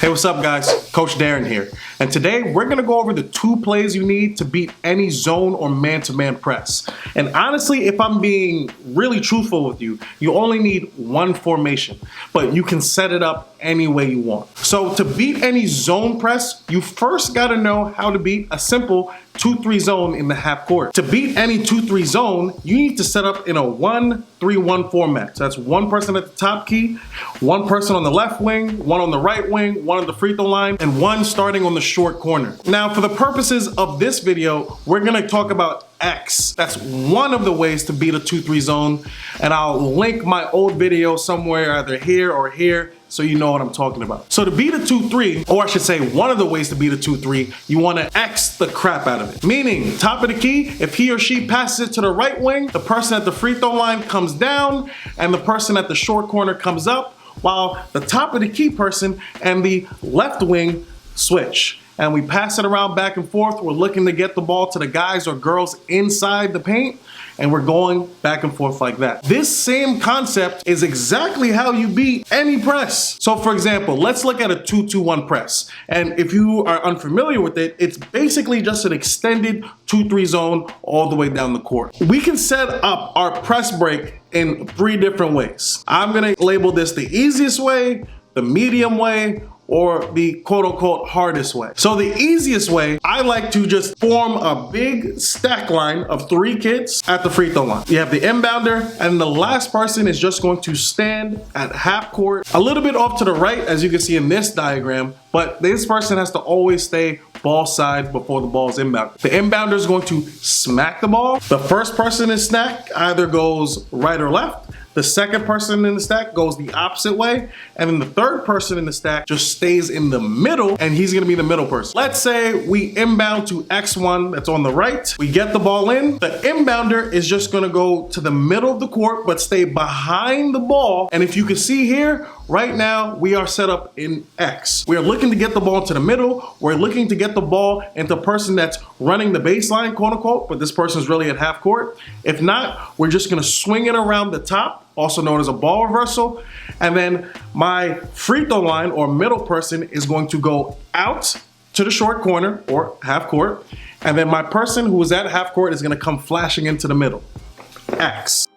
Hey, what's up guys? Coach Darren here. And today we're gonna go over the 2 plays you need to beat any zone or man-to-man press. And honestly, if I'm being really truthful with you, you only need 1 formation, but you can set it up any way you want. So to beat any zone press, you first gotta know how to beat a simple 2-3 zone in the half court. To beat any 2-3 zone, you need to set up in a 1-3-1 format. So that's 1 person at the top key, 1 person on the left wing, 1 on the right wing, 1 on the free throw line, and 1 starting on the short corner. Now, for the purposes of this video, we're gonna talk about X. That's one of the ways to beat a 2-3 zone, and I'll link my old video somewhere, either here or here, so you know what I'm talking about. So to beat a 2-3, or I should say one of the ways to beat a 2-3, you wanna X the crap out of it. Meaning, top of the key, if he or she passes it to the right wing, the person at the free throw line comes down, and the person at the short corner comes up, while the top of the key person and the left wing switch. And we pass it around back and forth. We're looking to get the ball to the guys or girls inside the paint, and we're going back and forth like that. This same concept is exactly how you beat any press. So for example, let's look at a 2-2-1 press. And if you are unfamiliar with it, it's basically just an extended 2-3 zone all the way down the court. We can set up our press break in 3 different ways. I'm gonna label this the easiest way, the medium way, or the quote-unquote hardest way. So the easiest way, I like to just form a big stack line of 3 kids at the free throw line. You have the inbounder, and the last person is just going to stand at half court, a little bit off to the right, as you can see in this diagram, but this person has to always stay ball side before the ball is inbound. The inbounder is going to smack the ball. The first person in stack either goes right or left. The second person in the stack goes the opposite way, and then the third person in the stack just stays in the middle, and he's gonna be the middle person. Let's say we inbound to X1 that's on the right. We get the ball in. The inbounder is just gonna go to the middle of the court, but stay behind the ball. And if you can see here, right now we are set up in X. We are looking to get the ball to the middle. We're looking to get the ball into the person that's running the baseline, quote unquote, but this person's really at half court. If not, we're just gonna swing it around the top, also known as a ball reversal. And then my free throw line or middle person is going to go out to the short corner or half court. And then my person who is at half court is gonna come flashing into the middle. X.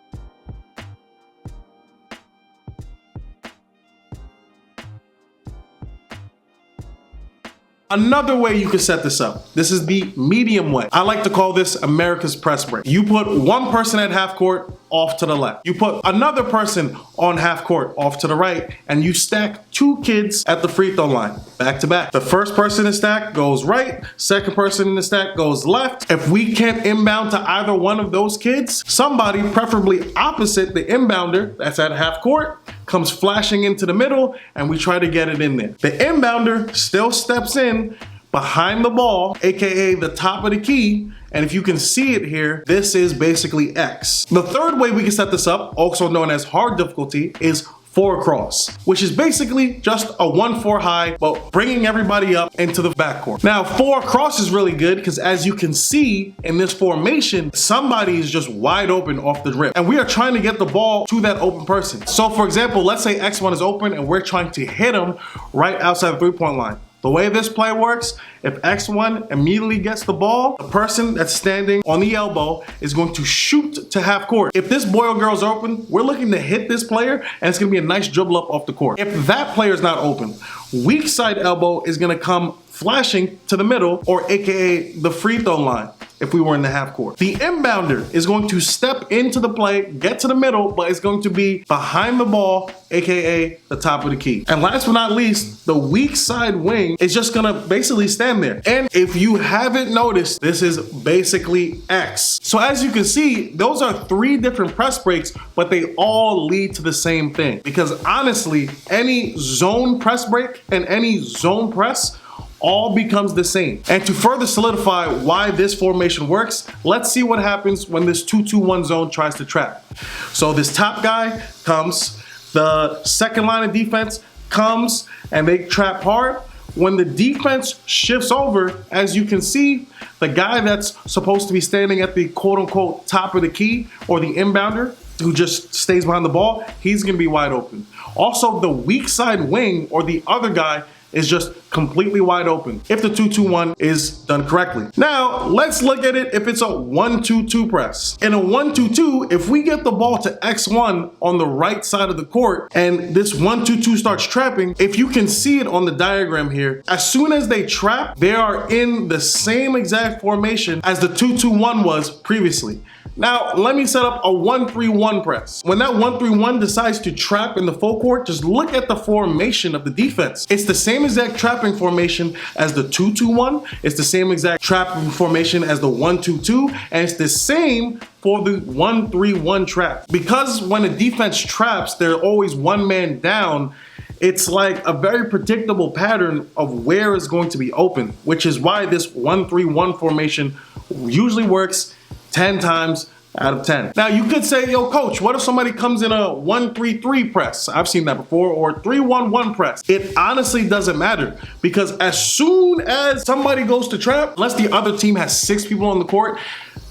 Another way you can set this up, this is the medium way. I like to call this America's press break. You put 1 person at half court off to the left. You put another person on half court off to the right, and you stack 2 kids at the free throw line, back to back. The first person in the stack goes right, second person in the stack goes left. If we can't inbound to either one of those kids, somebody, preferably opposite the inbounder that's at half court, comes flashing into the middle, and we try to get it in there. The inbounder still steps in behind the ball, AKA the top of the key, and if you can see it here, this is basically X. The third way we can set this up, also known as hard difficulty, is 4 across, which is basically just a 1-4 high, but bringing everybody up into the backcourt. Now, 4 across is really good because as you can see in this formation, somebody is just wide open off the rip, and we are trying to get the ball to that open person. So for example, let's say X1 is open and we're trying to hit him right outside the 3-point line. The way this play works, if X1 immediately gets the ball, the person that's standing on the elbow is going to shoot to half court. If this boy or girl's open, we're looking to hit this player, and it's gonna be a nice dribble up off the court. If that player's not open, weak side elbow is gonna come flashing to the middle, or AKA the free throw line, if we were in the half court. The inbounder is going to step into the play, get to the middle, but it's going to be behind the ball, AKA the top of the key. And last but not least, the weak side wing is just gonna basically stand there. And if you haven't noticed, this is basically X. So as you can see, those are 3 different press breaks, but they all lead to the same thing. Because honestly, any zone press break and any zone press all becomes the same. And to further solidify why this formation works, let's see what happens when this 2-2-1 zone tries to trap. So this top guy comes, the second line of defense comes, and they trap hard. When the defense shifts over, as you can see, the guy that's supposed to be standing at the quote-unquote top of the key, or the inbounder, who just stays behind the ball, he's gonna be wide open. Also, the weak side wing, or the other guy is just completely wide open if the 2-2-1 is done correctly. Now, let's look at it if it's a 1-2-2 press. In a 1-2-2, if we get the ball to X1 on the right side of the court and this 1-2-2 starts trapping, if you can see it on the diagram here, as soon as they trap, they are in the same exact formation as the 2-2-1 was previously. Now, let me set up a 1-3-1 press. When that 1-3-1 decides to trap in the full court, just look at the formation of the defense. It's the same exact trapping formation as the 2-2-1. It's the same exact trapping formation as the 1-2-2. And it's the same for the 1-3-1 trap. Because when a defense traps, they're always one man down. It's like a very predictable pattern of where it's going to be open, which is why this 1-3-1 formation usually works 10 times out of 10. Now you could say, yo coach, what if somebody comes in a 1-3-3 press? I've seen that before, or 3-1-1 press. It honestly doesn't matter, because as soon as somebody goes to trap, unless the other team has 6 people on the court,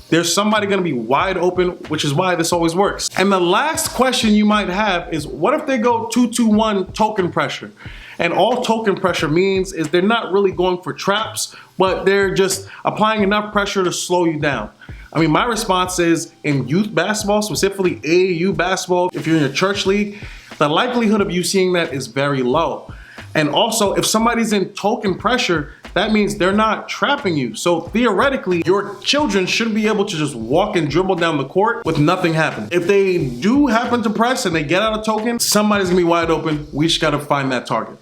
there's somebody gonna be wide open, which is why this always works. And the last question you might have is, what if they go 2-2-1 token pressure? And all token pressure means is they're not really going for traps, but they're just applying enough pressure to slow you down. I mean, my response is, in youth basketball, specifically AAU basketball, if you're in a church league, the likelihood of you seeing that is very low. And also, if somebody's in token pressure, that means they're not trapping you. So theoretically, your children should be able to just walk and dribble down the court with nothing happening. If they do happen to press and they get out a token, somebody's gonna be wide open. We just gotta find that target.